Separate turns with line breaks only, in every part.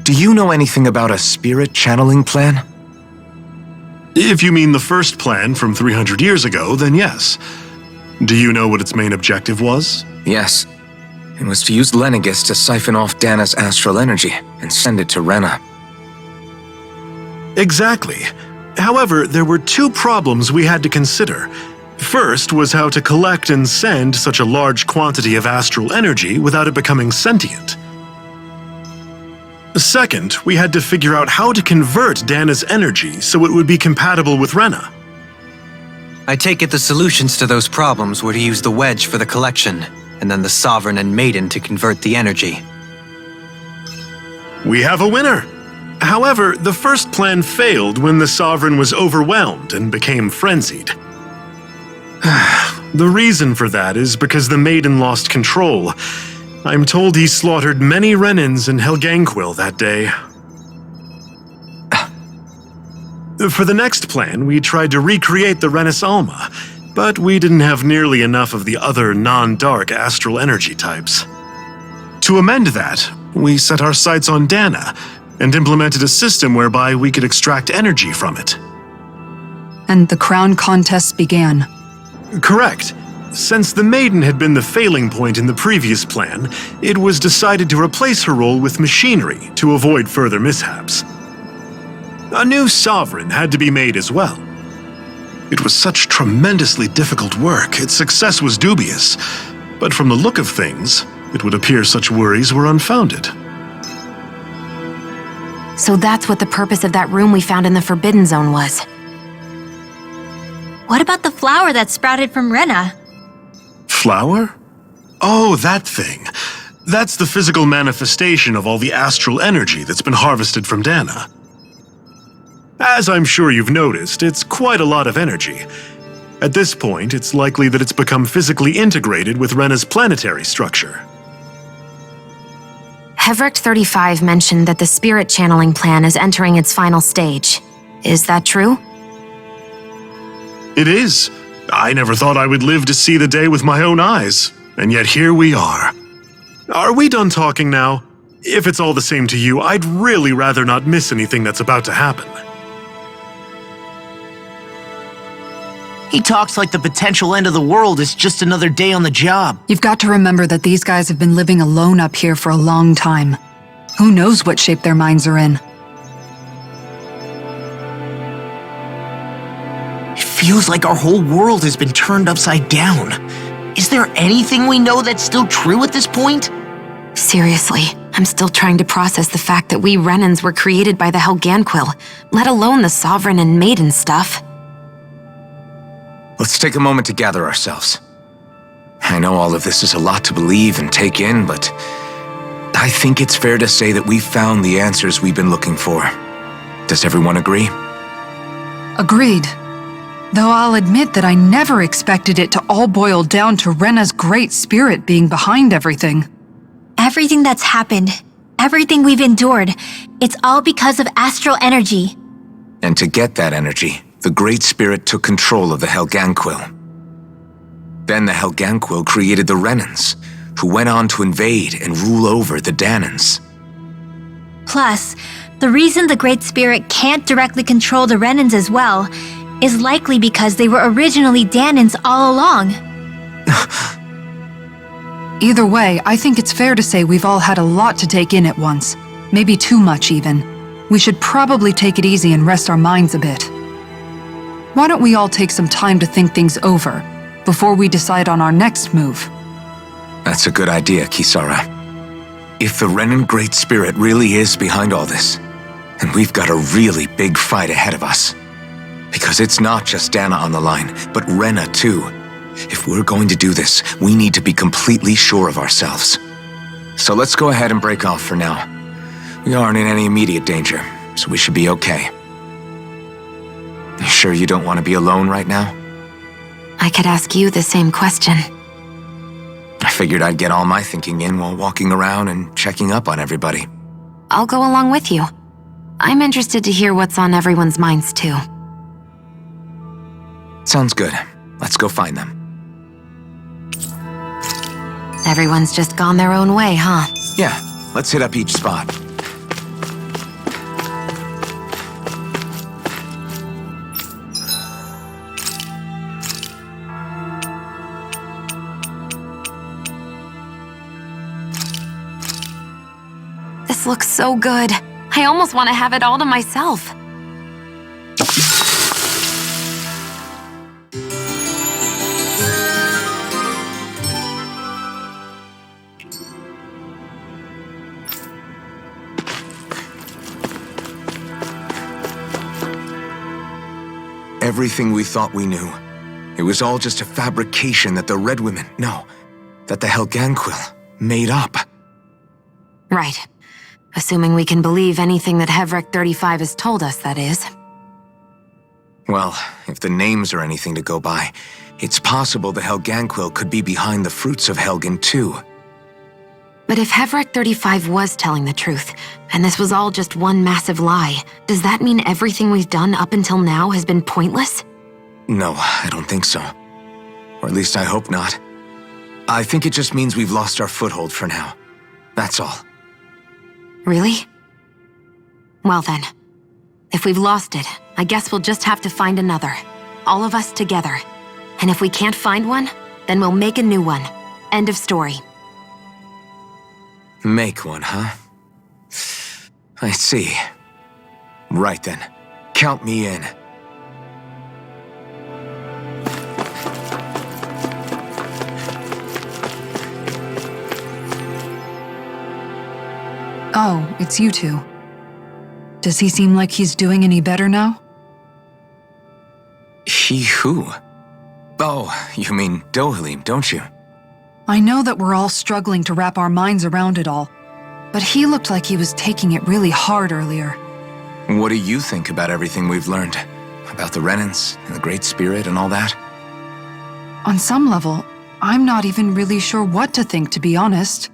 do you know anything about a spirit channeling plan?
If you mean the first plan from 300 years ago, then yes. Do you know what its main objective was?
Yes. It was to use Lenegis to siphon off Dana's astral energy and send it to Rena.
Exactly. However, there were two problems we had to consider. First was how to collect and send such a large quantity of astral energy without it becoming sentient. Second, we had to figure out how to convert Dana's energy so it would be compatible with Rena.
I take it the solutions to those problems were to use the wedge for the collection, and then the Sovereign and Maiden to convert the energy.
We have a winner! However, the first plan failed when the Sovereign was overwhelmed and became frenzied. The reason for that is because the Maiden lost control. I'm told he slaughtered many Renans in Helganquil that day. For the next plan, we tried to recreate the Renis Alma, but we didn't have nearly enough of the other non-dark astral energy types. To amend that, we set our sights on Dana and implemented a system whereby we could extract energy from it.
And the crown contests began.
Correct. Since the Maiden had been the failing point in the previous plan, it was decided to replace her role with machinery to avoid further mishaps. A new Sovereign had to be made as well. It was such tremendously difficult work, its success was dubious, but from the look of things, it would appear such worries were unfounded.
So that's what the purpose of that room we found in the Forbidden Zone was.
What about the flower that sprouted from Rena?
Flower? Oh, that thing. That's the physical manifestation of all the astral energy that's been harvested from Dana. As I'm sure you've noticed, it's quite a lot of energy. At this point, it's likely that it's become physically integrated with Rena's planetary structure.
Hevricht 35 mentioned that the spirit channeling plan is entering its final stage. Is that true?
It is. I never thought I would live to see the day with my own eyes, and yet here we are. Are we done talking now? If it's all the same to you, I'd really rather not miss anything that's about to happen.
He talks like the potential end of the world is just another day on the job.
You've got to remember that these guys have been living alone up here for a long time. Who knows what shape their minds are in?
It feels like our whole world has been turned upside down. Is there anything we know that's still true at this point?
Seriously, I'm still trying to process the fact that we Renans were created by the Helganquil, let alone the Sovereign and Maiden stuff.
Let's take a moment to gather ourselves. I know all of this is a lot to believe and take in, but I think it's fair to say that we've found the answers we've been looking for. Does everyone agree?
Agreed. Though I'll admit that I never expected it to all boil down to Rena's great spirit being behind everything.
Everything that's happened, everything we've endured, it's all because of astral energy.
And to get that energy, the Great Spirit took control of the Helganquil. Then the Helganquil created the Renans, who went on to invade and rule over the Danans.
Plus, the reason the Great Spirit can't directly control the Renans as well is likely because they were originally Danans all along.
Either way, I think it's fair to say we've all had a lot to take in at once. Maybe too much, even. We should probably take it easy and rest our minds a bit. Why don't we all take some time to think things over before we decide on our next move?
That's a good idea, Kisara. If the Renan Great Spirit really is behind all this, then we've got a really big fight ahead of us. Because it's not just Dana on the line, but Rena too. If we're going to do this, we need to be completely sure of ourselves. So let's go ahead and break off for now. We aren't in any immediate danger, so we should be okay. You sure you don't want to be alone right now?
I could ask you the same question.
I figured I'd get all my thinking in while walking around and checking up on everybody.
I'll go along with you. I'm interested to hear what's on everyone's minds too.
Sounds good. Let's go find them.
Everyone's just gone their own way, huh?
Yeah, let's hit up each spot.
looks so good. I almost want to have it all to myself.
Everything we thought we knew. It was all just a fabrication that the Red Women, no, that the Helganquil made up.
Right. Assuming we can believe anything that Hevrek 35 has told us, that is.
Well, if the names are anything to go by, it's possible the Helganquil could be behind the fruits of Helgen too.
But if Hevrek 35 was telling the truth, and this was all just one massive lie, does that mean everything we've done up until now has been pointless?
No, I don't think so. Or at least I hope not. I think it just means we've lost our foothold for now. That's all.
Really? Well then, if we've lost it, I guess we'll just have to find another. All of us together. And if we can't find one, then we'll make a new one. End of story.
Make one, huh? I see. Right then. Count me in.
Oh, it's you two. Does he seem like he's doing any better now?
He who? Oh, you mean Dohalim, don't you?
I know that we're all struggling to wrap our minds around it all, but he looked like he was taking it really hard earlier.
What do you think about everything we've learned? About the Renans and the Great Spirit and all that?
On some level, I'm not even really sure what to think, to be honest.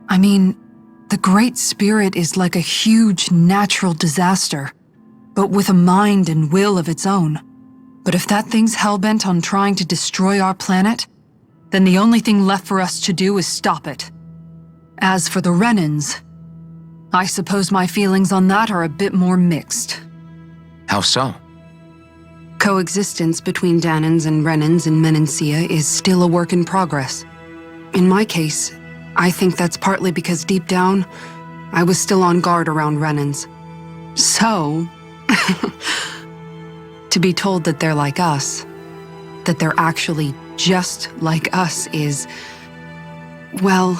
I mean, the Great Spirit is like a huge natural disaster, but with a mind and will of its own. But if that thing's hellbent on trying to destroy our planet, then the only thing left for us to do is stop it. As for the Renans, I suppose my feelings on that are a bit more mixed.
How so?
Coexistence between Danans and Renans in Menancia is still a work in progress. In my case, I think that's partly because deep down, I was still on guard around Renans. So, to be told that they're like us, that they're actually just like us is, well,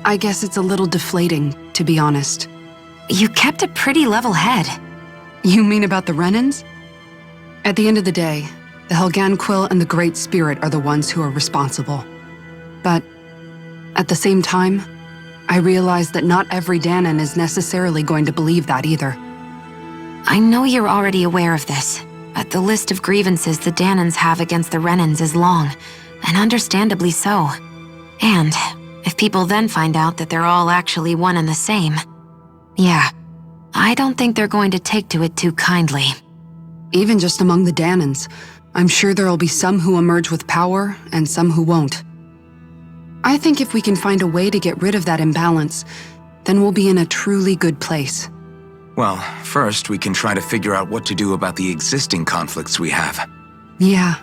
I guess it's a little deflating, to be honest.
You kept a pretty level head.
You mean about the Renans? At the end of the day, the Helganquil and the Great Spirit are the ones who are responsible. But at the same time, I realize that not every Danan is necessarily going to believe that either.
I know you're already aware of this, but the list of grievances the Danans have against the Renans is long, and understandably so. And if people then find out that they're all actually one and the same, yeah, I don't think they're going to take to it too kindly.
Even just among the Danans, I'm sure there'll be some who emerge with power and some who won't. I think if we can find a way to get rid of that imbalance, then we'll be in a truly good place.
Well, first we can try to figure out what to do about the existing conflicts we have.
Yeah.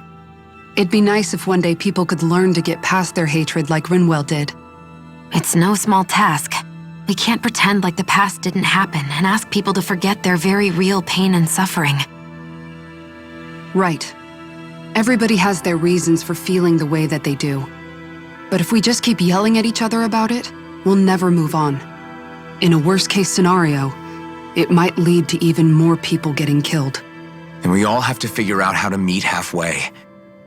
It'd be nice if one day people could learn to get past their hatred like Rinwell did.
It's no small task. We can't pretend like the past didn't happen and ask people to forget their very real pain and suffering.
Right. Everybody has their reasons for feeling the way that they do. But if we just keep yelling at each other about it, we'll never move on. In a worst-case scenario, it might lead to even more people getting killed.
And we all have to figure out how to meet halfway.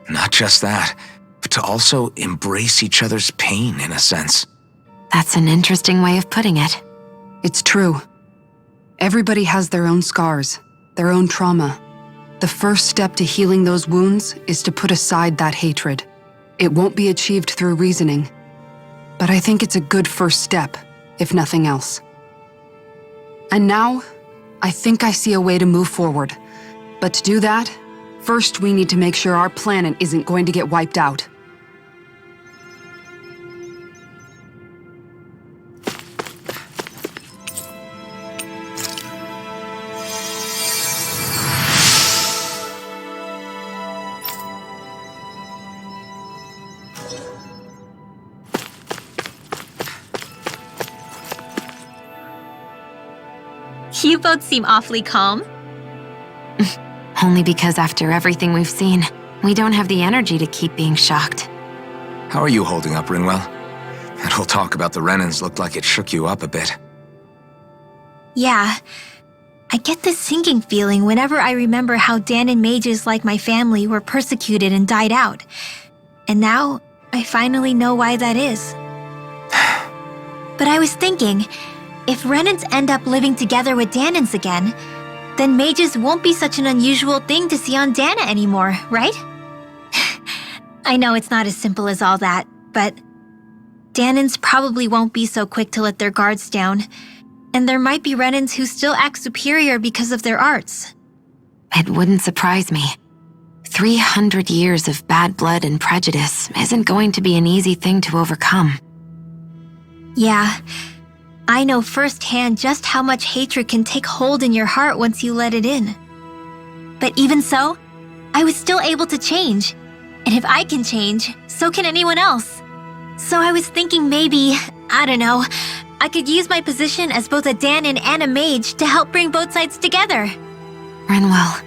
Not just that, but to also embrace each other's pain in a sense.
That's an interesting way of putting it.
It's true. Everybody has their own scars, their own trauma. The first step to healing those wounds is to put aside that hatred. It won't be achieved through reasoning, but I think it's a good first step, if nothing else. And now, I think I see a way to move forward. But to do that, first we need to make sure our planet isn't going to get wiped out.
You both seem awfully calm.
Only because after everything we've seen, we don't have the energy to keep being shocked.
How are you holding up, Rinwell? That whole talk about the Renans looked like it shook you up a bit.
Yeah. I get this sinking feeling whenever I remember how Danon mages like my family were persecuted and died out. And now, I finally know why that is. But I was thinking, if Renans end up living together with Danons again, then mages won't be such an unusual thing to see on Dana anymore, right? I know it's not as simple as all that, but Danons probably won't be so quick to let their guards down, and there might be Renans who still act superior because of their arts.
It wouldn't surprise me. 300 years of bad blood and prejudice isn't going to be an easy thing to overcome.
Yeah, I know firsthand just how much hatred can take hold in your heart once you let it in. But even so, I was still able to change. And if I can change, so can anyone else. So I was thinking maybe, I don't know, I could use my position as both a Danon and a mage to help bring both sides together.
Rinwell.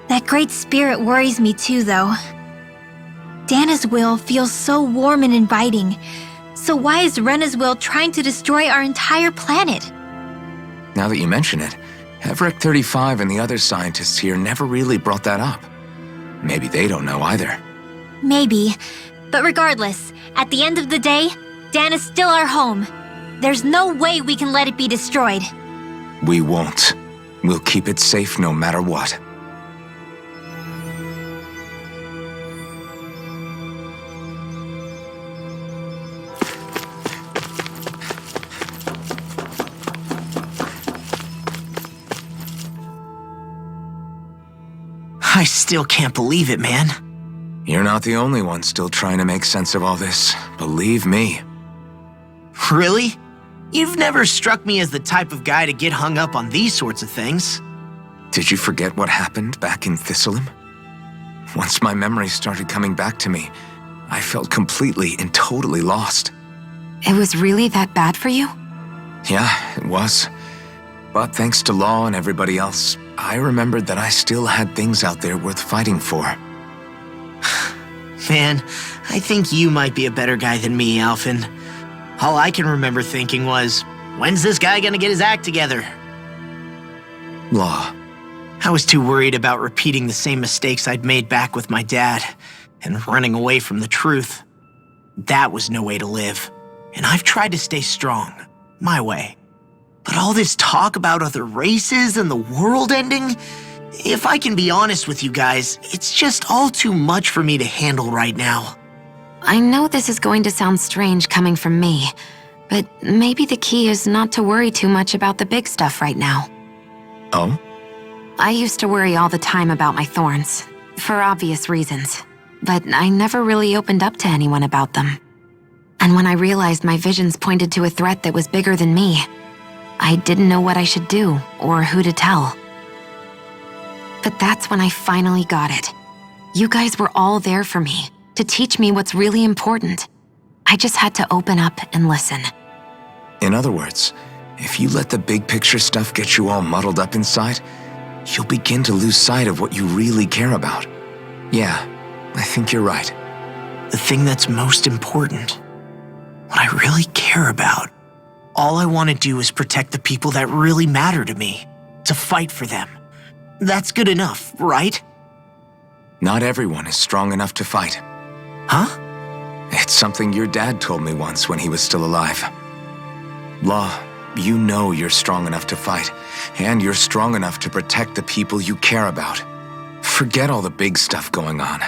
That great spirit worries me too, though. Dana's will feels so warm and inviting. So why is Rena's will trying to destroy our entire planet?
Now that you mention it, Everett 35 and the other scientists here never really brought that up. Maybe they don't know either.
Maybe. But regardless, at the end of the day, Dana's still our home. There's no way we can let it be destroyed.
We won't. We'll keep it safe no matter what.
I still can't believe it, man.
You're not the only one still trying to make sense of all this. Believe me.
Really? You've never struck me as the type of guy to get hung up on these sorts of things.
Did you forget what happened back in Thistleum? Once my memories started coming back to me, I felt completely and totally lost.
It was really that bad for you?
Yeah, it was. But thanks to Law and everybody else, I remembered that I still had things out there worth fighting for.
Man, I think you might be a better guy than me, Alphen. All I can remember thinking was, when's this guy gonna get his act together?
Law.
I was too worried about repeating the same mistakes I'd made back with my dad and running away from the truth. That was no way to live, and I've tried to stay strong, my way. But all this talk about other races and the world ending, if I can be honest with you guys, it's just all too much for me to handle right now.
I know this is going to sound strange coming from me, but maybe the key is not to worry too much about the big stuff right now.
Oh?
I used to worry all the time about my thorns, for obvious reasons, but I never really opened up to anyone about them. And when I realized my visions pointed to a threat that was bigger than me, I didn't know what I should do or who to tell. But that's when I finally got it. You guys were all there for me, to teach me what's really important. I just had to open up and listen.
In other words, if you let the big picture stuff get you all muddled up inside, you'll begin to lose sight of what you really care about. Yeah, I think you're right.
The thing that's most important, what I really care about. All I want to do is protect the people that really matter to me, to fight for them. That's good enough, right?
Not everyone is strong enough to fight.
Huh?
It's something your dad told me once when he was still alive. Law, you know you're strong enough to fight, and you're strong enough to protect the people you care about. Forget all the big stuff going on.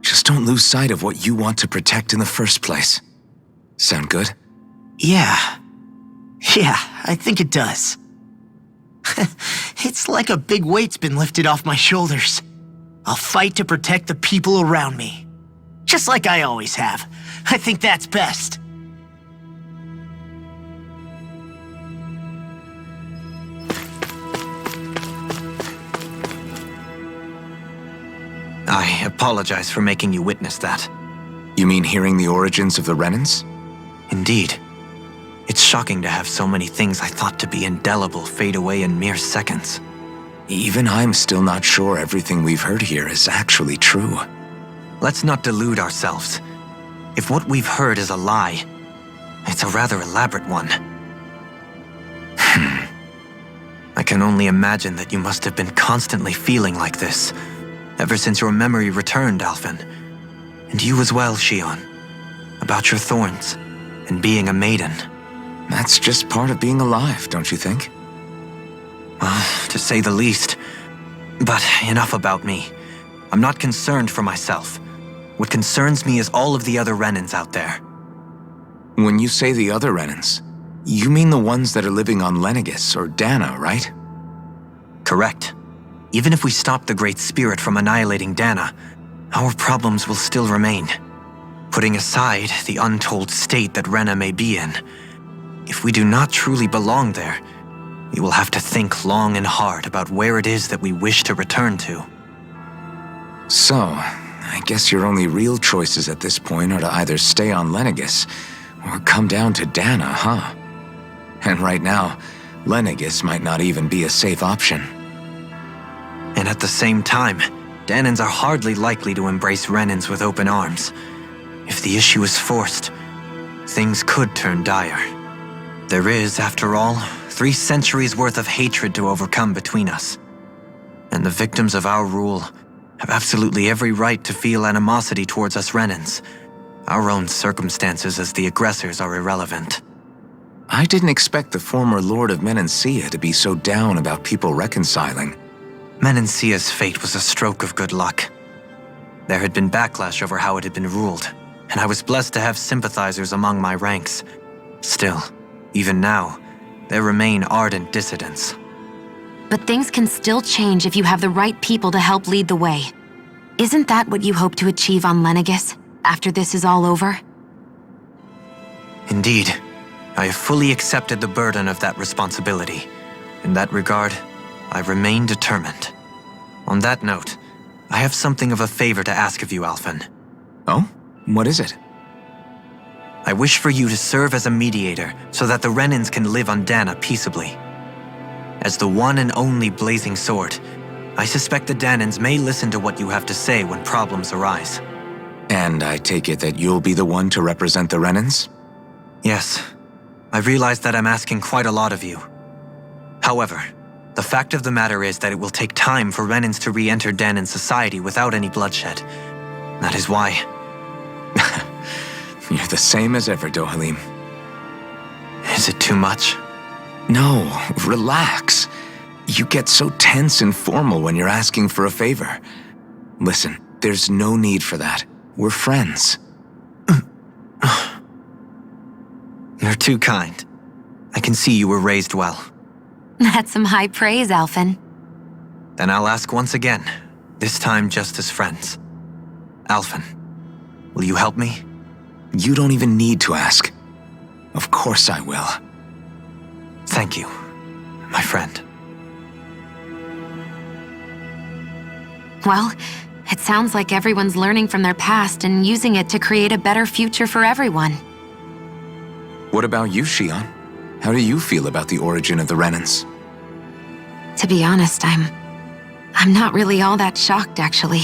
Just don't lose sight of what you want to protect in the first place. Sound good?
Yeah, I think it does. It's like a big weight's been lifted off my shoulders. I'll fight to protect the people around me. Just like I always have. I think that's best.
I apologize for making you witness that.
You mean hearing the origins of the Renans?
Indeed. It's shocking to have so many things I thought to be indelible fade away in mere seconds.
Even I'm still not sure everything we've heard here is actually true.
Let's not delude ourselves. If what we've heard is a lie, it's a rather elaborate one. I can only imagine that you must have been constantly feeling like this, ever since your memory returned, Alphen. And you as well, Shion. About your thorns, and being a maiden.
That's just part of being alive, don't you think?
Well, to say the least. But enough about me. I'm not concerned for myself. What concerns me is all of the other Renans out there.
When you say the other Renans, you mean the ones that are living on Lenegis or Dana, right?
Correct. Even if we stop the Great Spirit from annihilating Dana, our problems will still remain. Putting aside the untold state that Rena may be in, if we do not truly belong there, we will have to think long and hard about where it is that we wish to return to.
So, I guess your only real choices at this point are to either stay on Lenegis or come down to Dana, huh? And right now, Lenegis might not even be a safe option.
And at the same time, Danans are hardly likely to embrace Renans with open arms. If the issue is forced, things could turn dire. There is, after all, 3 centuries worth of hatred to overcome between us. And the victims of our rule have absolutely every right to feel animosity towards us Renans. Our own circumstances as the aggressors are irrelevant.
I didn't expect the former Lord of Menancia to be so down about people reconciling.
Menancia's fate was a stroke of good luck. There had been backlash over how it had been ruled, and I was blessed to have sympathizers among my ranks. Still, even now, there remain ardent dissidents.
But things can still change if you have the right people to help lead the way. Isn't that what you hope to achieve on Lenegis, after this is all over?
Indeed, I have fully accepted the burden of that responsibility. In that regard, I remain determined. On that note, I have something of a favor to ask of you, Alphen.
Oh? What is it?
I wish for you to serve as a mediator so that the Renans can live on Dana peaceably. As the one and only Blazing Sword, I suspect the Danans may listen to what you have to say when problems arise.
And I take it that you'll be the one to represent the Renans?
Yes. I realize that I'm asking quite a lot of you. However, the fact of the matter is that it will take time for Renans to re-enter Danan society without any bloodshed. That is why.
You're the same as ever, Dohalim.
Is it too much?
No, relax. You get so tense and formal when you're asking for a favor. Listen, there's no need for that. We're friends.
You're too kind. I can see you were raised well.
That's some high praise, Alphen.
Then I'll ask once again, this time just as friends. Alphen, will you help me?
You don't even need to ask. Of course I will.
Thank you, my friend.
Well, it sounds like everyone's learning from their past and using it to create a better future for everyone.
What about you, Shion? How do you feel about the origin of the Renans?
To be honest, I'm not really all that shocked, actually.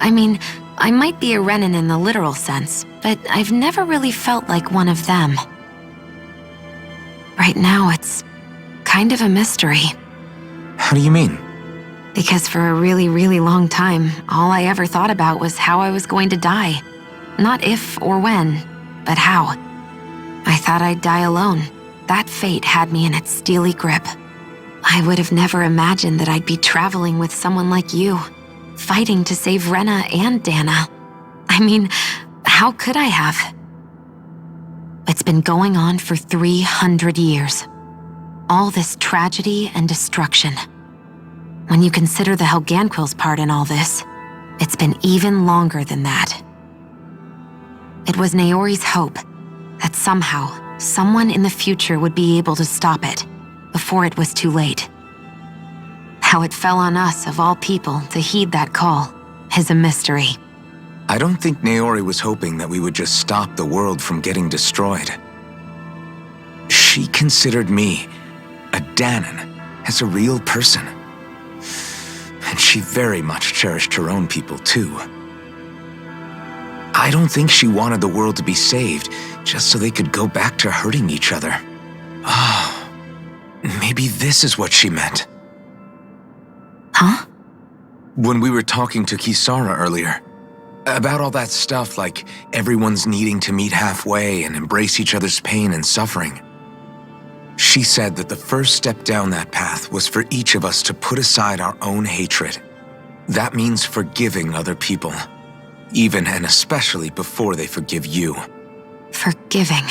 I mean, I might be a Renan in the literal sense, but I've never really felt like one of them. Right now, it's kind of a mystery.
How do you mean?
Because for a really, really long time, all I ever thought about was how I was going to die. Not if or when, but how. I thought I'd die alone. That fate had me in its steely grip. I would have never imagined that I'd be traveling with someone like you, fighting to save Rena and Dana. I mean, how could I have? It's been going on for 300 years. All this tragedy and destruction. When you consider the Helganquil's part in all this, it's been even longer than that. It was Naori's hope that somehow, someone in the future would be able to stop it before it was too late. How it fell on us, of all people, to heed that call is a mystery.
I don't think Naori was hoping that we would just stop the world from getting destroyed. she considered me, a Danon, as a real person. And she very much cherished her own people, too. I don't think she wanted the world to be saved just so they could go back to hurting each other. Ah, maybe this is what she meant.
Huh?
When we were talking to Kisara earlier, about all that stuff like everyone's needing to meet halfway and embrace each other's pain and suffering, she said that the first step down that path was for each of us to put aside our own hatred. That means forgiving other people, even and especially before they forgive you.
Forgiving.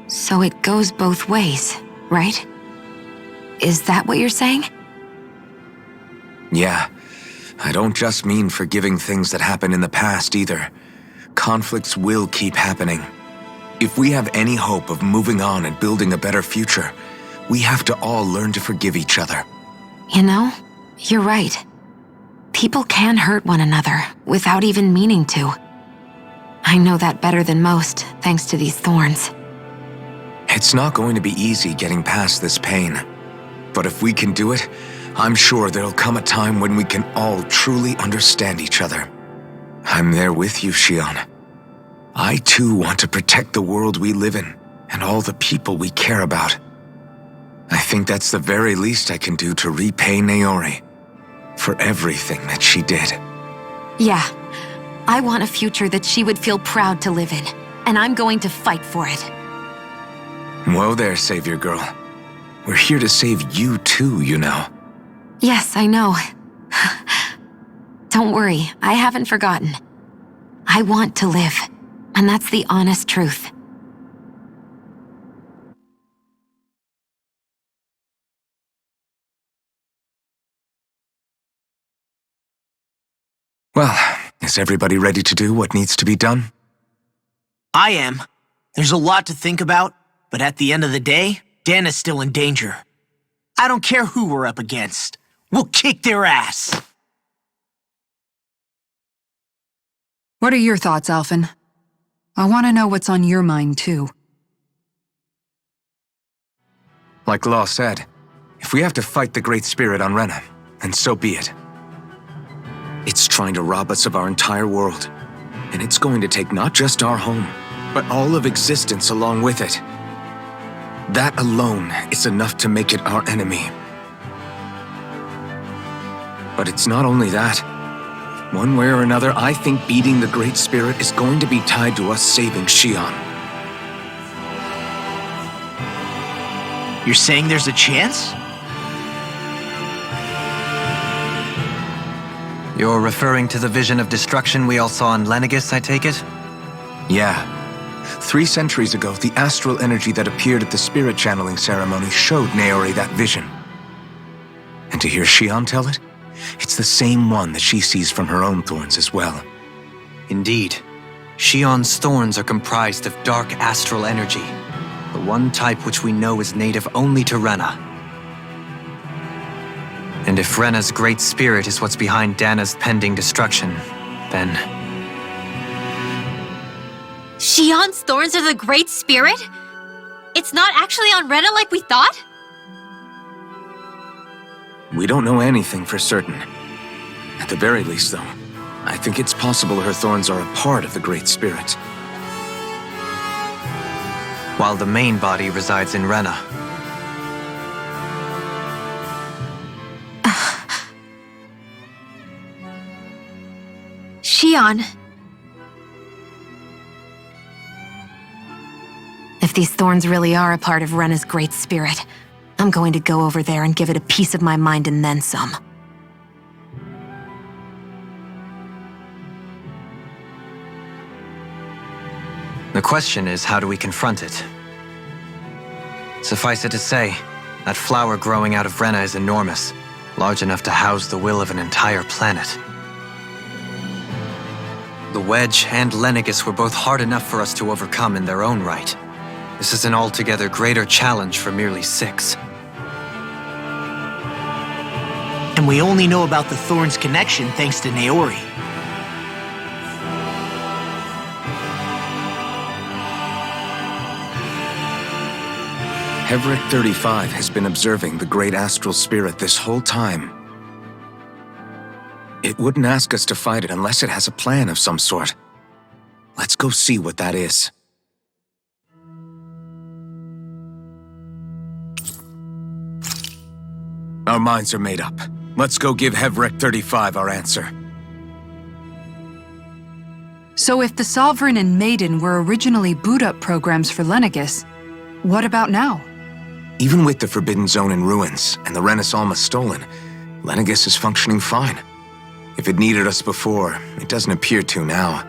So it goes both ways, right? Is that what you're saying?
Yeah, I don't just mean forgiving things that happened in the past either. Conflicts will keep happening. If we have any hope of moving on and building a better future, we have to all learn to forgive each other.
You know, you're right. People can hurt one another without even meaning to. I know that better than most, thanks to these thorns.
It's not going to be easy getting past this pain. But if we can do it, I'm sure there'll come a time when we can all truly understand each other. I'm there with you, Shion. I too want to protect the world we live in and all the people we care about. I think that's the very least I can do to repay Naori for everything that she did.
Yeah, I want a future that she would feel proud to live in, and I'm going to fight for it.
Whoa there, Savior Girl. We're here to save you too, you know.
Yes, I know. Don't worry, I haven't forgotten. I want to live, and that's the honest truth.
Well, is everybody ready to do what needs to be done?
I am. There's a lot to think about, but at the end of the day, Dan is still in danger. I don't care who we're up against. We'll kick their ass.
What are your thoughts, Alphen? I want to know what's on your mind, too.
Like Law said, if we have to fight the Great Spirit on Rena, then so be it. It's trying to rob us of our entire world, and it's going to take not just our home, but all of existence along with it. That alone is enough to make it our enemy. But it's not only that. One way or another, I think beating the Great Spirit is going to be tied to us saving Shion.
You're saying there's a chance?
You're referring to the vision of destruction we all saw in Lenegis, I take it?
Yeah. 3 centuries ago, the astral energy that appeared at the spirit channeling ceremony showed Naori that vision. And to hear Shion tell it, it's the same one that she sees from her own thorns as well.
Indeed. Shion's thorns are comprised of dark astral energy, the one type which we know is native only to Rena. And if Rena's great spirit is what's behind Dana's pending destruction, then...
Shion's thorns are the Great Spirit? It's not actually on Rena like we thought?
We don't know anything for certain. At the very least, though, I think it's possible her thorns are a part of the Great Spirit.
While the main body resides in Rena.
Shion.
If these thorns really are a part of Rena's great spirit, I'm going to go over there and give it a piece of my mind and then some.
The question is, how do we confront it? Suffice it to say, that flower growing out of Rena is enormous, large enough to house the will of an entire planet. The Wedge and Lenegis were both hard enough for us to overcome in their own right. This is an altogether greater challenge for merely 6.
And we only know about the Thorns connection thanks to Naori.
Hevric 35 has been observing the great astral spirit this whole time. It wouldn't ask us to fight it unless it has a plan of some sort. Let's go see what that is. Our minds are made up. Let's go give Hevric 35 our answer.
So if the Sovereign and Maiden were originally boot-up programs for Lenegis, what about now?
Even with the Forbidden Zone in ruins and the Rena Alma stolen, Lenegis is functioning fine. If it needed us before, it doesn't appear to now.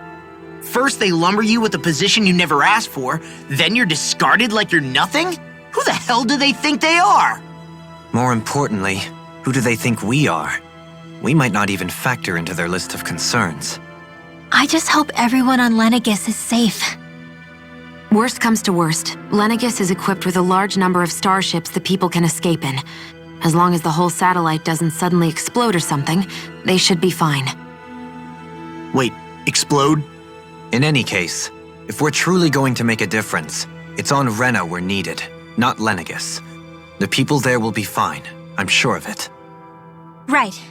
First they lumber you with a position you never asked for, then you're discarded like you're nothing? Who the hell do they think they are?
More importantly, who do they think we are? We might not even factor into their list of concerns.
I just hope everyone on Lenegis is safe.
Worst comes to worst, Lenegis is equipped with a large number of starships the people can escape in. As long as the whole satellite doesn't suddenly explode or something, they should be fine.
Wait, explode?
In any case, if we're truly going to make a difference, it's on Rena we're needed, not Lenegis. The people there will be fine, I'm sure of it.
Right.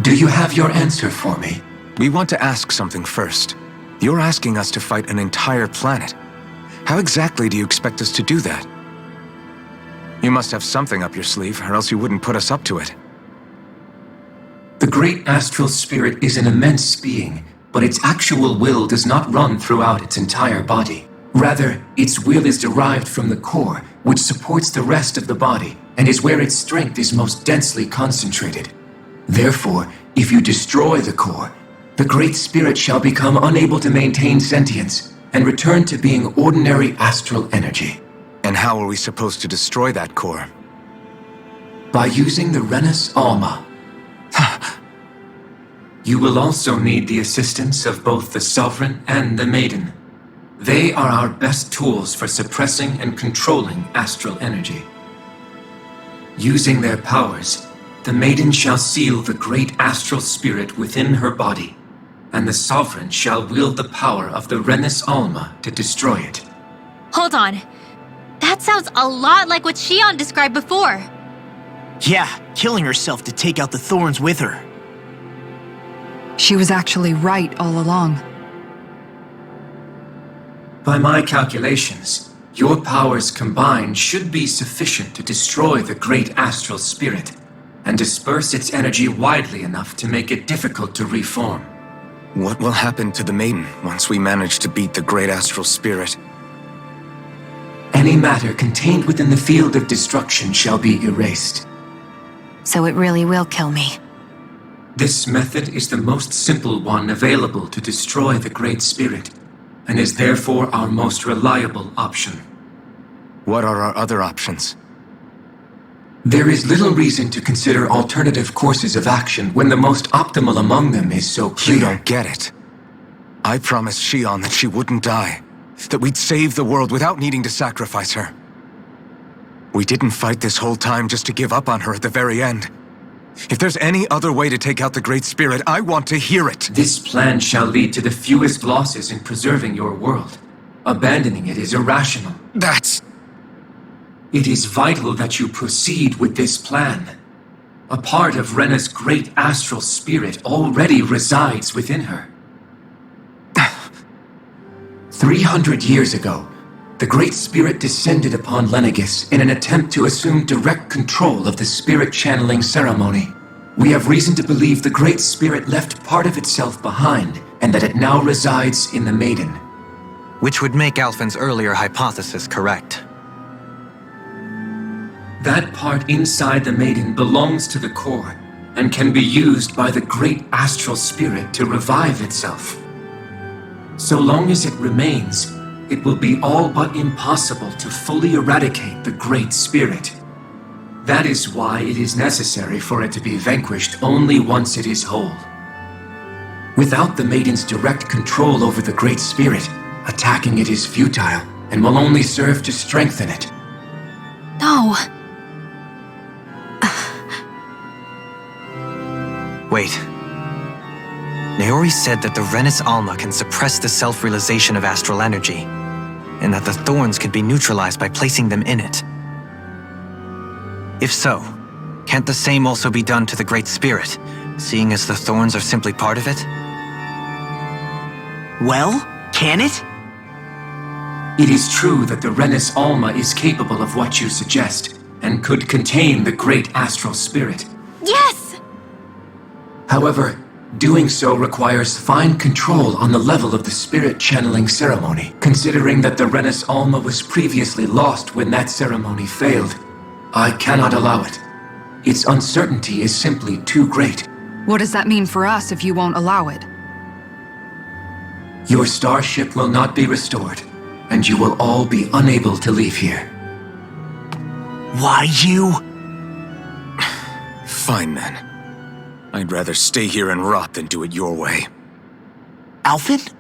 Do you have your answer for me?
We want to ask something first. You're asking us to fight an entire planet. How exactly do you expect us to do that? You must have something up your sleeve, or else you wouldn't put us up to it.
The great astral spirit is an immense being, but its actual will does not run throughout its entire body. Rather, its will is derived from the core, which supports the rest of the body, and is where its strength is most densely concentrated. Therefore, if you destroy the core, the Great Spirit shall become unable to maintain sentience and return to being ordinary astral energy.
And how are we supposed to destroy that core?
By using the Rena Alma. You will also need the assistance of both the Sovereign and the Maiden. They are our best tools for suppressing and controlling astral energy. Using their powers, the Maiden shall seal the great astral spirit within her body, and the Sovereign shall wield the power of the Rena Alma to destroy it.
Hold on. That sounds a lot like what Shion described before.
Yeah, killing herself to take out the thorns with her.
She was actually right all along.
By my calculations, your powers combined should be sufficient to destroy the great astral spirit and disperse its energy widely enough to make it difficult to reform.
What will happen to the Maiden once we manage to beat the great astral spirit?
Any matter contained within the field of destruction shall be erased.
So it really will kill me.
This method is the most simple one available to destroy the Great Spirit, and is therefore our most reliable option.
What are our other options?
There is little reason to consider alternative courses of action when the most optimal among them is so clear.
You don't get it. I promised Shion that she wouldn't die, that we'd save the world without needing to sacrifice her. We didn't fight this whole time just to give up on her at the very end. If there's any other way to take out the Great Spirit, I want to hear it.
This plan shall lead to the fewest losses in preserving your world. Abandoning it is irrational.
That's...
It is vital that you proceed with this plan. A part of Rena's great astral spirit already resides within her. 300 years ago, the Great Spirit descended upon Lenegis in an attempt to assume direct control of the spirit channeling ceremony. We have reason to believe the Great Spirit left part of itself behind, and that it now resides in the Maiden.
Which would make Alphen's earlier hypothesis correct.
That part inside the Maiden belongs to the core, and can be used by the great astral spirit to revive itself. So long as it remains, it will be all but impossible to fully eradicate the great spirit. That is why it is necessary for it to be vanquished only once it is whole. Without the Maiden's direct control over the great spirit, attacking it is futile and will only serve to strengthen it.
No.
Wait. Naori said that the Renis Alma can suppress the self-realization of astral energy, and that the thorns could be neutralized by placing them in it. If so, can't the same also be done to the Great Spirit, seeing as the thorns are simply part of it?
Well, can it?
It is true that the Renis Alma is capable of what you suggest, and could contain the great astral spirit.
Yes!
However, doing so requires fine control on the level of the spirit channeling ceremony, considering that the Renis Alma was previously lost when that ceremony failed. I cannot allow it. Its uncertainty is simply too great.
What does that mean for us if you won't allow it?
Your starship will not be restored, and you will all be unable to leave here.
Why you?
Fine then. I'd rather stay here and rot than do it your way.
Alphen?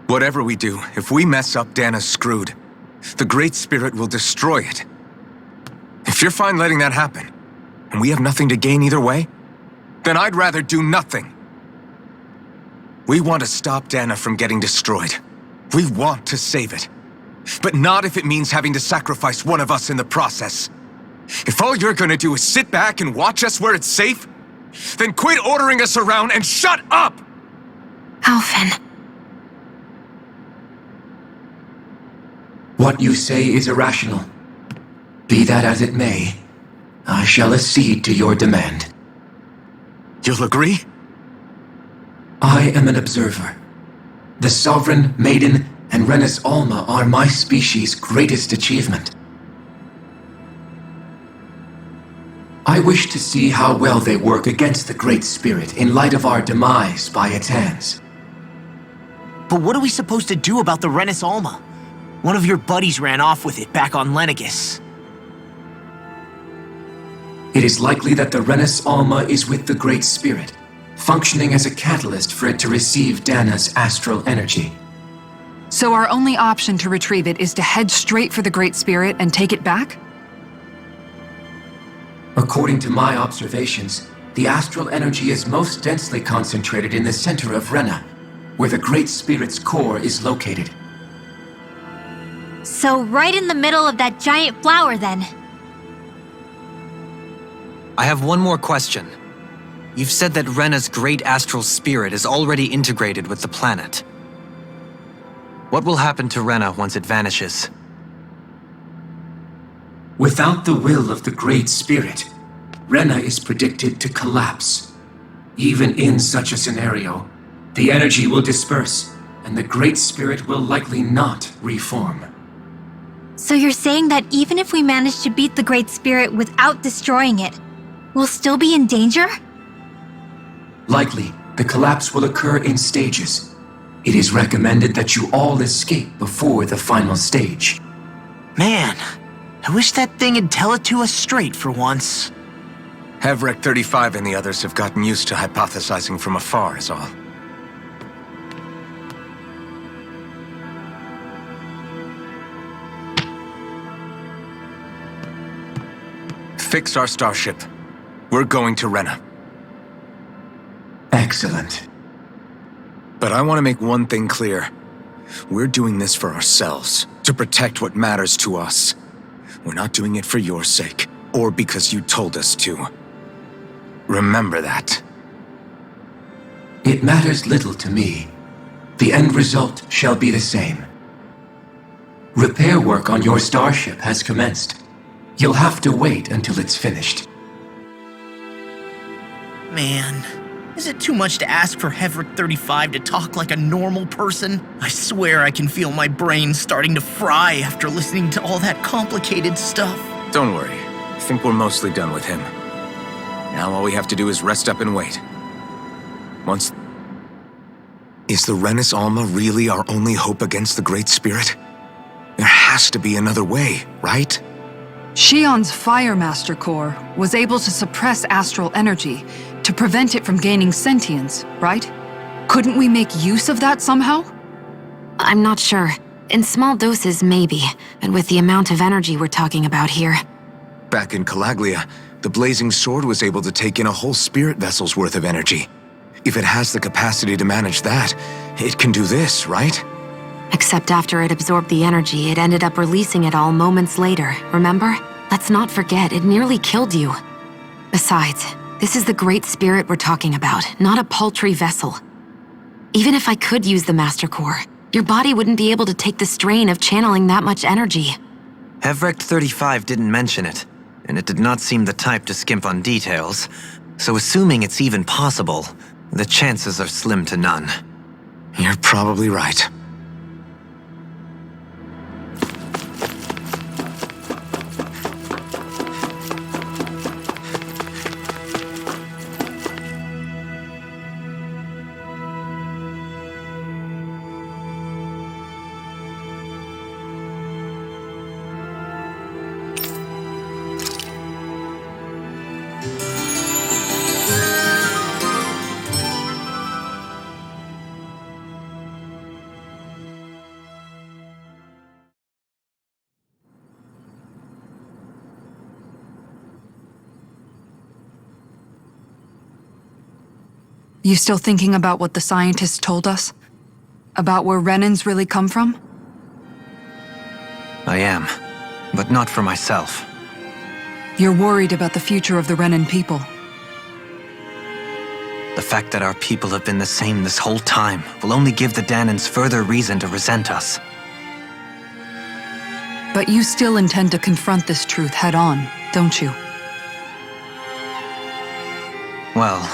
Whatever we do, if we mess up, Dana's screwed. The Great Spirit will destroy it. If you're fine letting that happen, and we have nothing to gain either way, then I'd rather do nothing. We want to stop Dana from getting destroyed. We want to save it. But not if it means having to sacrifice one of us in the process. If all you're gonna do is sit back and watch us where it's safe, then quit ordering us around and shut up!
Alphen.
What you say is irrational. Be that as it may, I shall accede to your demand.
You'll agree?
I am an observer. The Sovereign, Maiden, and Renis Alma are my species' greatest achievement. I wish to see how well they work against the Great Spirit in light of our demise by its hands.
But what are we supposed to do about the Renis Alma? One of your buddies ran off with it back on Lenegus.
It is likely that the Renis Alma is with the Great Spirit, functioning as a catalyst for it to receive Dana's astral energy.
So our only option to retrieve it is to head straight for the Great Spirit and take it back?
According to my observations, the astral energy is most densely concentrated in the center of Rena, where the Great Spirit's core is located.
So right in the middle of that giant flower then.
I have one more question. You've said that Rena's great astral spirit is already integrated with the planet. What will happen to Rena once it vanishes?
Without the will of the Great Spirit, Rena is predicted to collapse. Even in such a scenario, the energy will disperse, and the Great Spirit will likely not reform.
So you're saying that even if we manage to beat the Great Spirit without destroying it, we'll still be in danger?
Likely, the collapse will occur in stages. It is recommended that you all escape before the final stage.
Man, I wish that thing would tell it to us straight for once.
Hevrek 35 and the others have gotten used to hypothesizing from afar is all. Fix our starship. We're going to Rena.
Excellent.
But I want to make one thing clear. We're doing this for ourselves, to protect what matters to us. We're not doing it for your sake, or because you told us to. Remember that.
It matters little to me. The end result shall be the same. Repair work on your starship has commenced. You'll have to wait until it's finished.
Man, is it too much to ask for Hevrek 35 to talk like a normal person? I swear I can feel my brain starting to fry after listening to all that complicated stuff.
Don't worry. I think we're mostly done with him. Now all we have to do is rest up and wait. Once... Is the Renis Alma really our only hope against the Great Spirit? There has to be another way, right?
Shion's Fire Master Core was able to suppress astral energy to prevent it from gaining sentience, right? Couldn't we make use of that somehow?
I'm not sure. In small doses, maybe, and with the amount of energy we're talking about here.
Back in Calaglia, the Blazing Sword was able to take in a whole spirit vessel's worth of energy. If it has the capacity to manage that, it can do this, right?
Except after it absorbed the energy, it ended up releasing it all moments later, remember? Let's not forget, it nearly killed you. Besides, this is the Great Spirit we're talking about, not a paltry vessel. Even if I could use the Master Core, your body wouldn't be able to take the strain of channeling that much energy.
Hevrect 35 didn't mention it, and it did not seem the type to skimp on details, so assuming it's even possible, the chances are slim to none.
You're probably right.
You still thinking about what the scientists told us? About where Renans really come from?
I am, but not for myself.
You're worried about the future of the Renan people.
The fact that our people have been the same this whole time will only give the Danans further reason to resent us.
But you still intend to confront this truth head-on, don't you?
Well,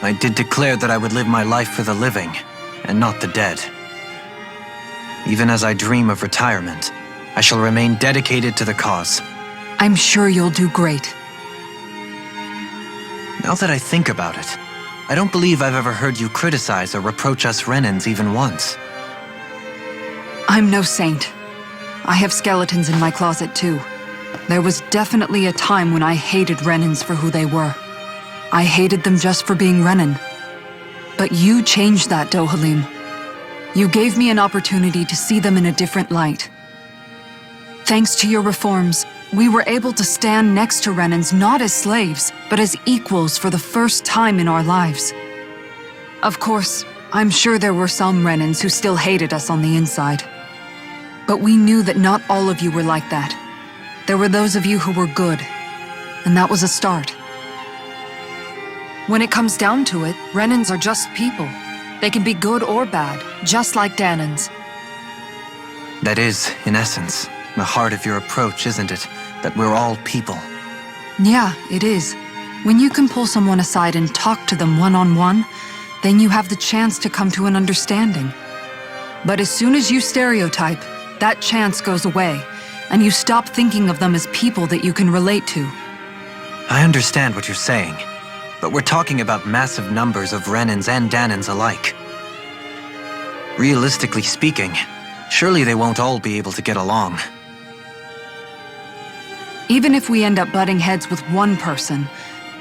I did declare that I would live my life for the living, and not the dead. Even as I dream of retirement, I shall remain dedicated to the cause.
I'm sure you'll do great.
Now that I think about it, I don't believe I've ever heard you criticize or reproach us Renans even once.
I'm no saint. I have skeletons in my closet too. There was definitely a time when I hated Renans for who they were. I hated them just for being Renan. But you changed that, Dohalim. You gave me an opportunity to see them in a different light. Thanks to your reforms, we were able to stand next to Renans not as slaves, but as equals for the first time in our lives. Of course, I'm sure there were some Renans who still hated us on the inside. But we knew that not all of you were like that. There were those of you who were good, and that was a start. When it comes down to it, Renans are just people. They can be good or bad, just like Danans.
That is, in essence, the heart of your approach, isn't it? That we're all people.
Yeah, it is. When you can pull someone aside and talk to them one-on-one, then you have the chance to come to an understanding. But as soon as you stereotype, that chance goes away, and you stop thinking of them as people that you can relate to.
I understand what you're saying, but we're talking about massive numbers of Renans and Danans alike. Realistically speaking, surely they won't all be able to get along.
Even if we end up butting heads with one person,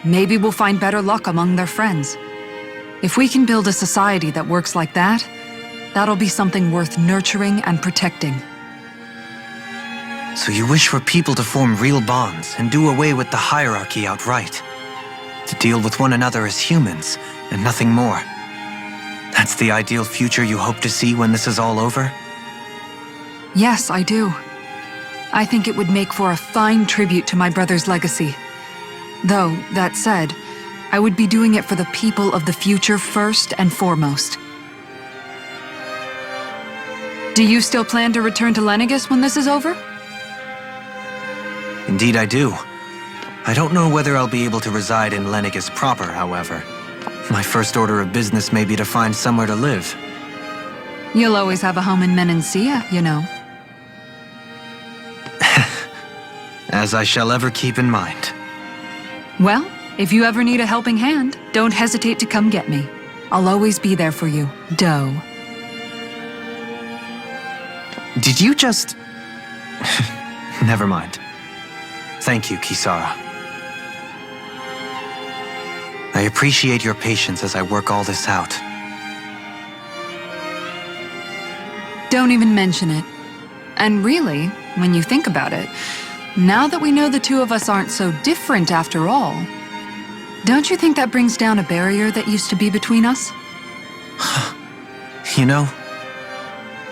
maybe we'll find better luck among their friends. If we can build a society that works like that, that'll be something worth nurturing and protecting.
So you wish for people to form real bonds and do away with the hierarchy outright? To deal with one another as humans, and nothing more? That's the ideal future you hope to see when this is all over?
Yes, I do. I think it would make for a fine tribute to my brother's legacy. Though, that said, I would be doing it for the people of the future first and foremost. Do you still plan to return to Lenegis when this is over?
Indeed I do. I don't know whether I'll be able to reside in Lenegis proper, however. My first order of business may be to find somewhere to live.
You'll always have a home in Menancia, you know.
As I shall ever keep in mind.
Well, If you ever need a helping hand, don't hesitate to come get me. I'll always be there for you, Doe.
Did you just... Never mind. Thank you, Kisara. I appreciate your patience as I work all this out.
Don't even mention it. And really, when you think about it, now that we know the two of us aren't so different after all, don't you think that brings down a barrier that used to be between us?
You know,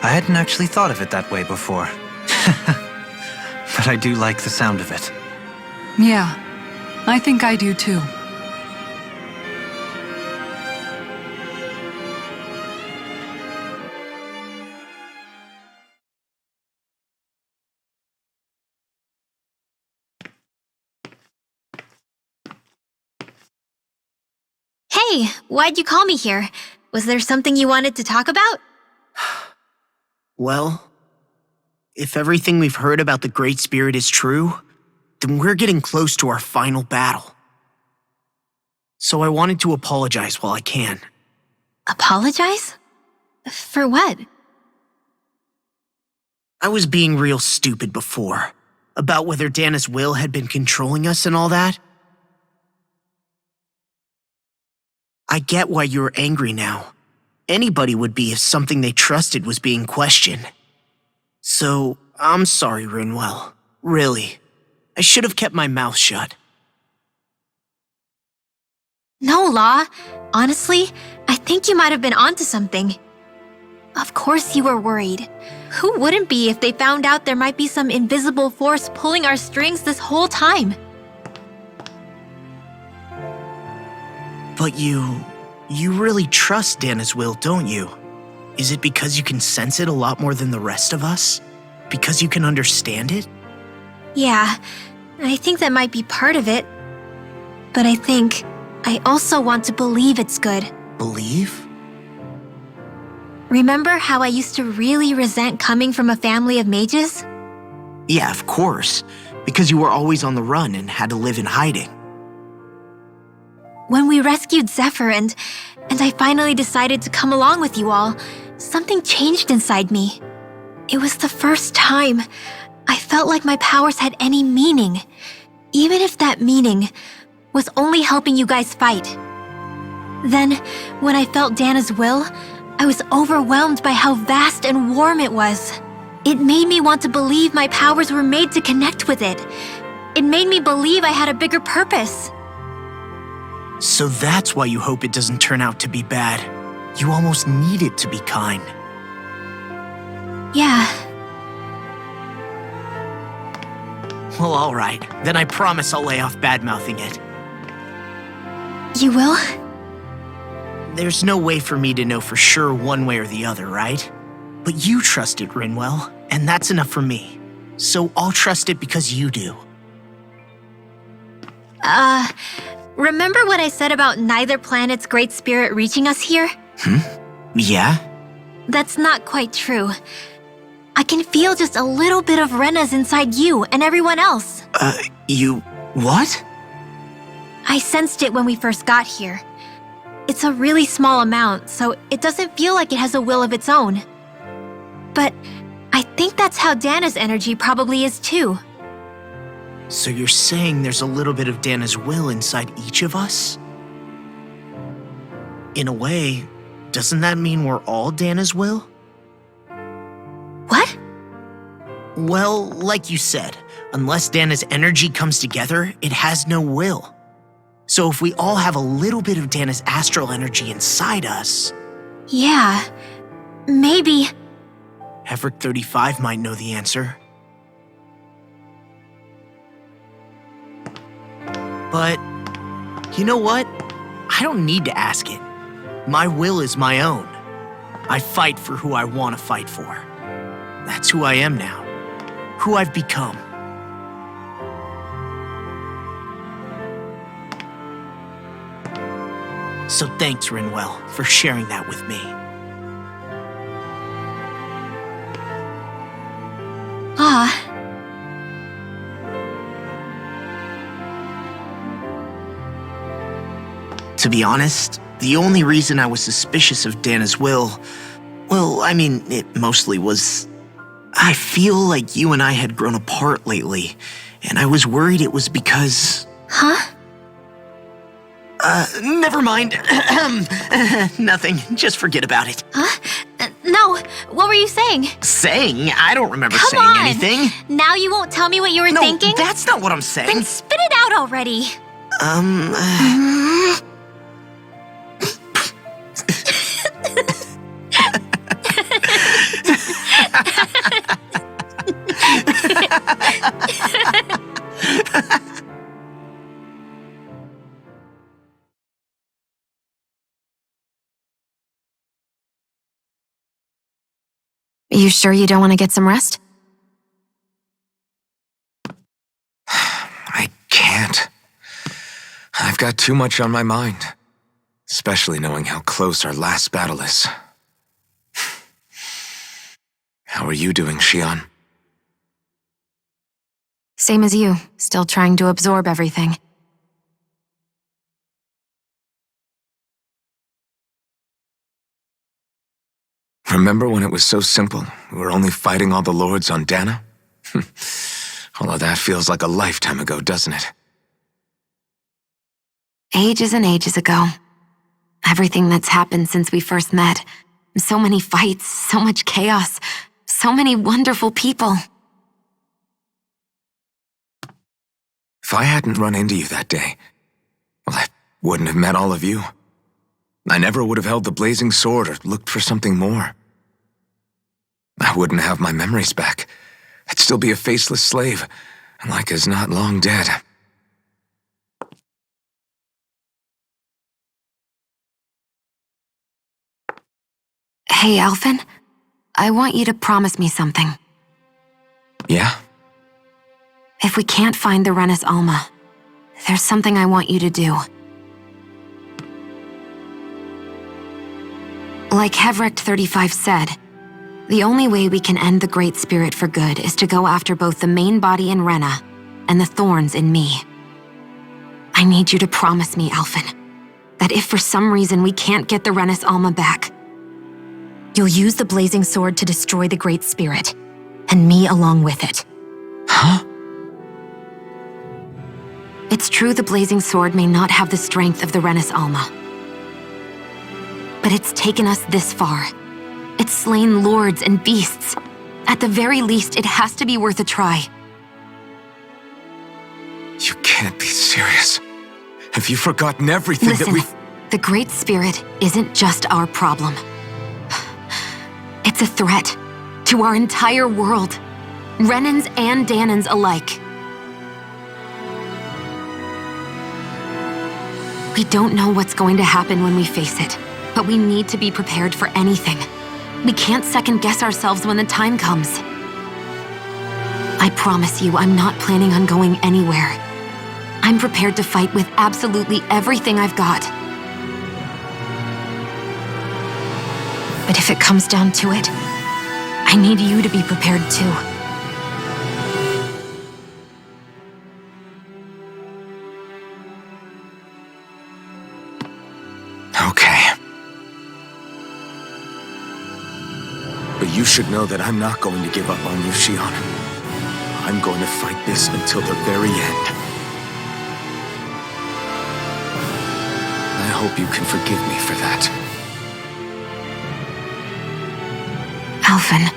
I hadn't actually thought of it that way before. But I do like the sound of it.
Yeah, I think I do too.
Hey, why'd you call me here? Was there something you wanted to talk about?
Well, if everything we've heard about the Great Spirit is true, then we're getting close to our final battle. So I wanted to apologize while I can.
Apologize? For what?
I was being real stupid before, about whether Dana's will had been controlling us and all that. I get why you're angry now. Anybody would be if something they trusted was being questioned. So, I'm sorry, Rinwell. Really. I should have kept my mouth shut.
No, Law. Honestly, I think you might have been onto something. Of course you were worried. Who wouldn't be if they found out there might be some invisible force pulling our strings this whole time?
But you really trust Dana's will, don't you? Is it because you can sense it a lot more than the rest of us? Because you can understand it?
Yeah, I think that might be part of it. But I think I also want to believe it's good.
Believe?
Remember how I used to really resent coming from a family of mages?
Yeah, of course. Because you were always on the run and had to live in hiding.
When we rescued Zephyr and I finally decided to come along with you all, something changed inside me. It was the first time I felt like my powers had any meaning, even if that meaning was only helping you guys fight. Then, when I felt Dana's will, I was overwhelmed by how vast and warm it was. It made me want to believe my powers were made to connect with it. It made me believe I had a bigger purpose.
So that's why you hope it doesn't turn out to be bad. You almost need it to be kind.
Yeah.
Well, alright. Then I promise I'll lay off bad-mouthing it.
You will?
There's no way for me to know for sure one way or the other, right? But you trust it, Rinwell, and that's enough for me. So I'll trust it because you do.
Remember what I said about neither planet's great spirit reaching us here?
Yeah?
That's not quite true. I can feel just a little bit of Rena's inside you and everyone else.
You... what?
I sensed it when we first got here. It's a really small amount, so it doesn't feel like it has a will of its own. But I think that's how Dana's energy probably is too.
So you're saying there's a little bit of Dana's will inside each of us? In a way, doesn't that mean we're all Dana's will?
What?
Well, like you said, unless Dana's energy comes together, it has no will. So if we all have a little bit of Dana's astral energy inside us...
Yeah, maybe...
Hefric 35 might know the answer. But, you know what? I don't need to ask it. My will is my own. I fight for who I want to fight for. That's who I am now. Who I've become. So thanks, Rinwell, for sharing that with me. To be honest, the only reason I was suspicious of Dana's will, it mostly was... I feel like you and I had grown apart lately, and I was worried it was because...
Huh?
Never mind. Nothing. Just forget about it.
Huh? No, what were you saying?
Saying? I don't remember
Come
saying
on.
anything.
Now you won't tell me what you were
No,
thinking?
that's not what I'm saying.
Then spit it out already.
You sure you don't want to get some rest?
I can't. I've got too much on my mind. Especially knowing how close our last battle is. How are you doing, Xion?
Same as you, still trying to absorb everything.
Remember when it was so simple? We were only fighting all the lords on Dana? All of that feels like a lifetime ago, doesn't it?
Ages and ages ago. Everything that's happened since we first met. So many fights, so much chaos, so many wonderful people.
If I hadn't run into you that day, well, I wouldn't have met all of you. I never would have held the blazing sword or looked for something more. I wouldn't have my memories back. I'd still be a faceless slave, like as not long dead.
Hey, Alphen. I want you to promise me something.
Yeah?
If we can't find the Rena's Alma, there's something I want you to do. Like Hevrect 35 said, the only way we can end the Great Spirit for good is to go after both the main body in Rena and the thorns in me. I need you to promise me, Alphen, that if for some reason we can't get the Rena's Alma back, you'll use the blazing sword to destroy the Great Spirit, and me along with it.
Huh?
It's true the blazing sword may not have the strength of the Rena's Alma. But it's taken us this far. It's slain lords and beasts. At the very least, it has to be worth a try.
You can't be serious. Have you forgotten everything
Listen,
that we've...
the Great Spirit isn't just our problem. It's a threat to our entire world, Renans and Danans alike. We don't know what's going to happen when we face it, but we need to be prepared for anything. We can't second-guess ourselves when the time comes. I promise you, I'm not planning on going anywhere. I'm prepared to fight with absolutely everything I've got. But if it comes down to it, I need you to be prepared too.
Okay. But you should know that I'm not going to give up on you, Xion. I'm going to fight this until the very end. I hope you can forgive me for that.
Alphen.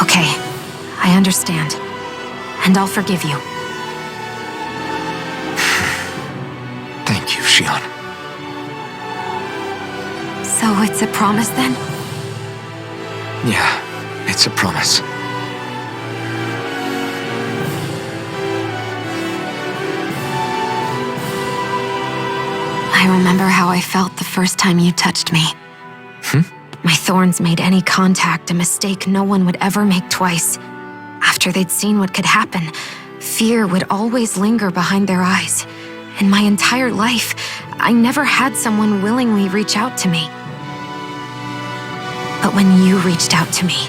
Okay, I understand. And I'll forgive you.
Thank you, Xion.
So it's a promise then?
Yeah, it's a promise.
I remember how I felt the first time you touched me. My thorns made any contact a mistake no one would ever make twice. After they'd seen what could happen, fear would always linger behind their eyes. In my entire life, I never had someone willingly reach out to me. But when you reached out to me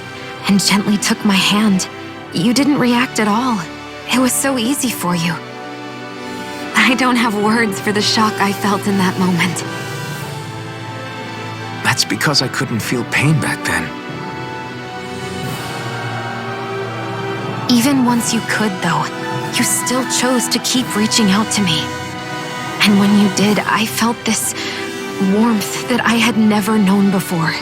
and gently took my hand, You didn't react at all. It was so easy for you. I don't have words for the shock I felt in that moment.
That's because I couldn't feel pain back then.
Even once you could, though, you still chose to keep reaching out to me. And when you did, I felt this warmth that I had never known before.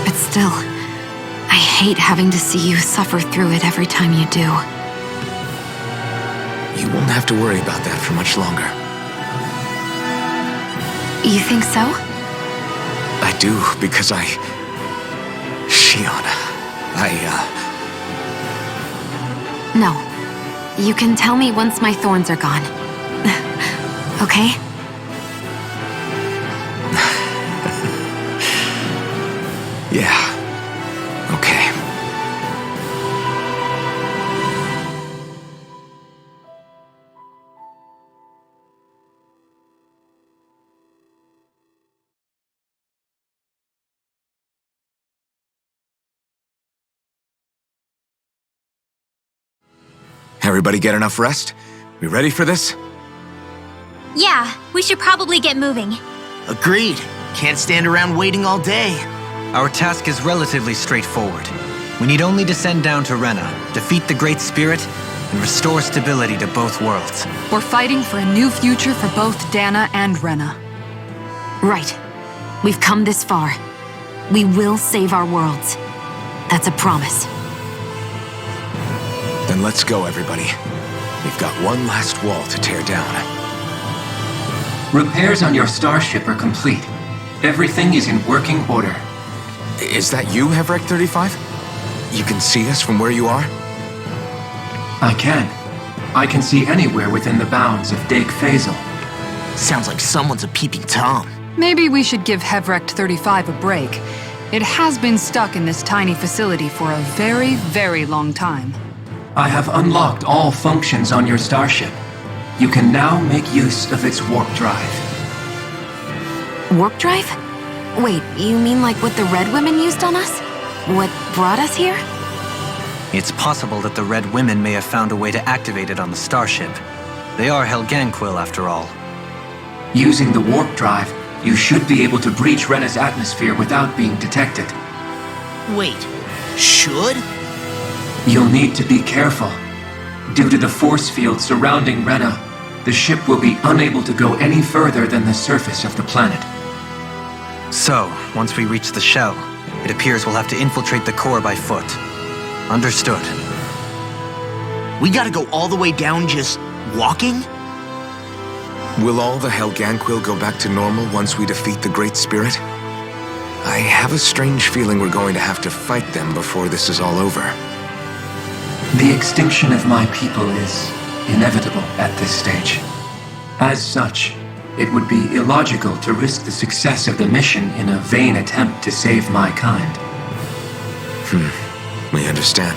But still, I hate having to see you suffer through it every time you do.
You won't have to worry about that for much longer.
You think so?
I do, because Shion,
No. You can tell me once my thorns are gone. Okay?
Yeah. Okay. Everybody get enough rest? We ready for this?
Yeah, we should probably get moving.
Agreed. Can't stand around waiting all day.
Our task is relatively straightforward. We need only descend down to Rena, defeat the Great Spirit, and restore stability to both worlds.
We're fighting for a new future for both Dana and Rena.
Right. We've come this far. We will save our worlds. That's a promise.
Then let's go, everybody. We've got one last wall to tear down.
Repairs on your starship are complete. Everything is in working order.
Is that you, Hevrek 35? You can see us from where you are?
I can. I can see anywhere within the bounds of Dake Phasal.
Sounds like someone's a peeping Tom.
Maybe we should give Hevrect 35 a break. It has been stuck in this tiny facility for a very, very long time.
I have unlocked all functions on your starship. You can now make use of its warp drive.
Warp drive? Wait, you mean like what the Red Women used on us? What brought us here?
It's possible that the Red Women may have found a way to activate it on the starship. They are Helganquil, after all.
Using the warp drive, you should be able to breach Rena's atmosphere without being detected.
Wait, should?
You'll need to be careful. Due to the force field surrounding Rena, the ship will be unable to go any further than the surface of the planet.
So, once we reach the shell, it appears we'll have to infiltrate the core by foot. Understood.
We gotta go all the way down just walking?
Will all the Helganquil go back to normal once we defeat the Great Spirit? I have a strange feeling we're going to have to fight them before this is all over.
The extinction of my people is inevitable at this stage. As such, it would be illogical to risk the success of the mission in a vain attempt to save my kind.
We understand.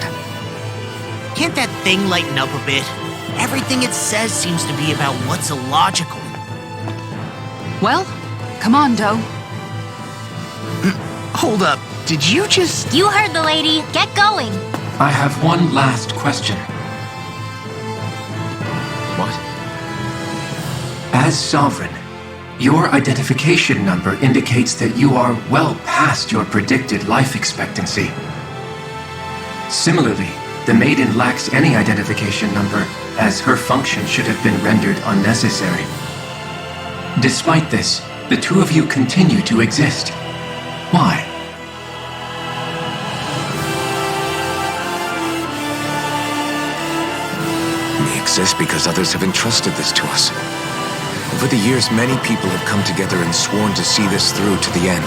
Can't that thing lighten up a bit? Everything it says seems to be about what's illogical.
Well, come on, Doe.
Hold up, did you just...
You heard the lady. Get going.
I have one last question.
What?
As Sovereign, your identification number indicates that you are well past your predicted life expectancy. Similarly, the Maiden lacks any identification number, as her function should have been rendered unnecessary. Despite this, the two of you continue to exist. Why?
We exist because others have entrusted this to us. Over the years, many people have come together and sworn to see this through to the end.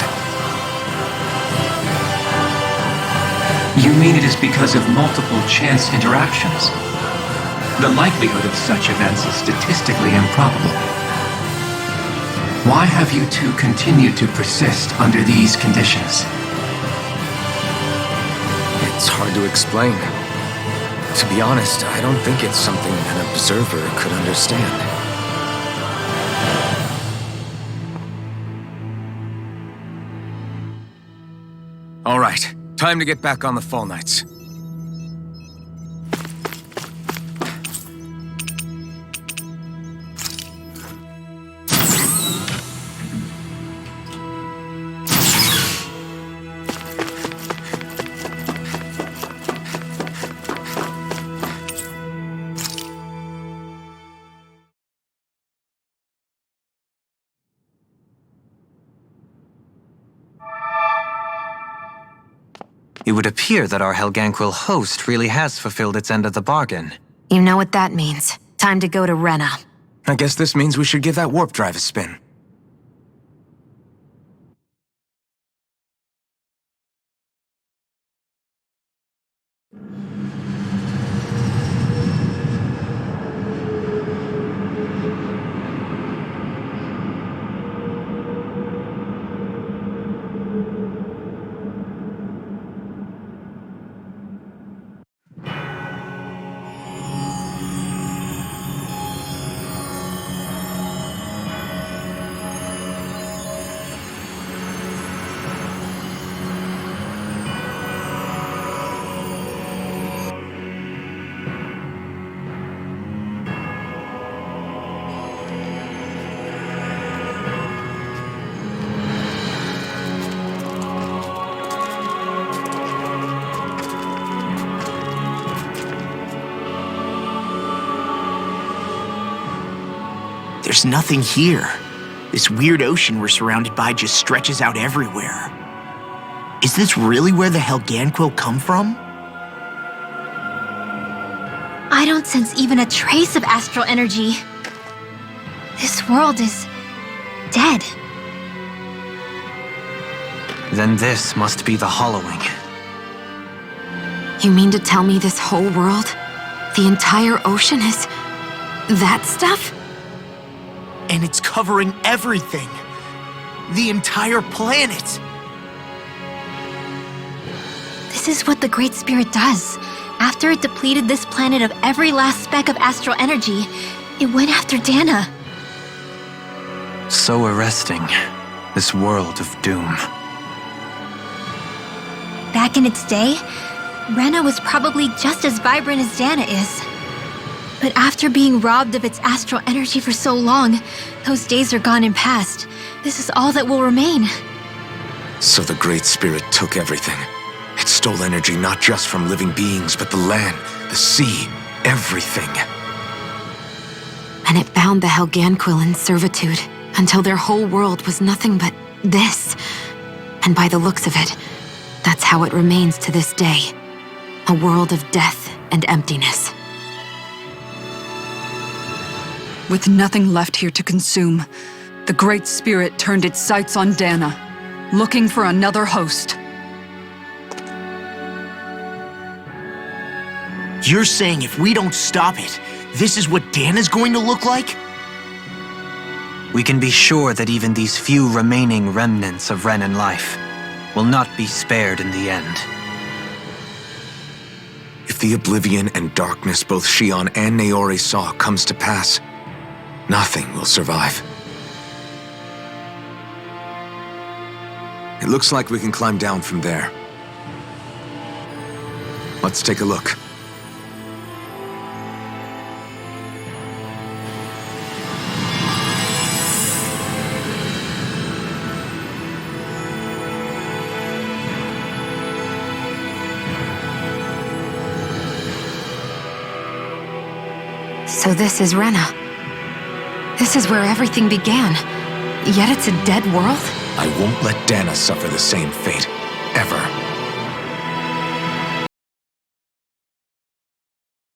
You mean it is because of multiple chance interactions? The likelihood of such events is statistically improbable. Why have you two continued to persist under these conditions?
It's hard to explain. To be honest, I don't think it's something an observer could understand. Time to get back on the Fall Knights.
It would appear that our Helganquil host really has fulfilled its end of the bargain.
You know what that means. Time to go to Rena.
I guess this means we should give that warp drive a spin.
There's nothing here. This weird ocean we're surrounded by just stretches out everywhere. Is this really where the Helganquil come from?
I don't sense even a trace of astral energy. This world is dead.
Then this must be the Hollowing.
You mean to tell me this whole world, the entire ocean is that stuff?
And it's covering everything. The entire planet.
This is what the Great Spirit does. After it depleted this planet of every last speck of astral energy, it went after Dana.
So arresting. This world of doom.
Back in its day, Rena was probably just as vibrant as Dana is. But after being robbed of its astral energy for so long, those days are gone and past. This is all that will remain.
So the Great Spirit took everything. It stole energy not just from living beings, but the land, the sea, everything.
And it bound the Helganquil in servitude until their whole world was nothing but this. And by the looks of it, that's how it remains to this day. A world of death and emptiness.
With nothing left here to consume, the Great Spirit turned its sights on Dana, looking for another host.
You're saying if we don't stop it, this is what Dana's going to look like?
We can be sure that even these few remaining remnants of Renan life will not be spared in the end.
If the oblivion and darkness both Shion and Naori saw comes to pass, nothing will survive. It looks like we can climb down from there. Let's take a look.
So this is Rena. This is where everything began. Yet it's a dead world?
I won't let Dana suffer the same fate, ever.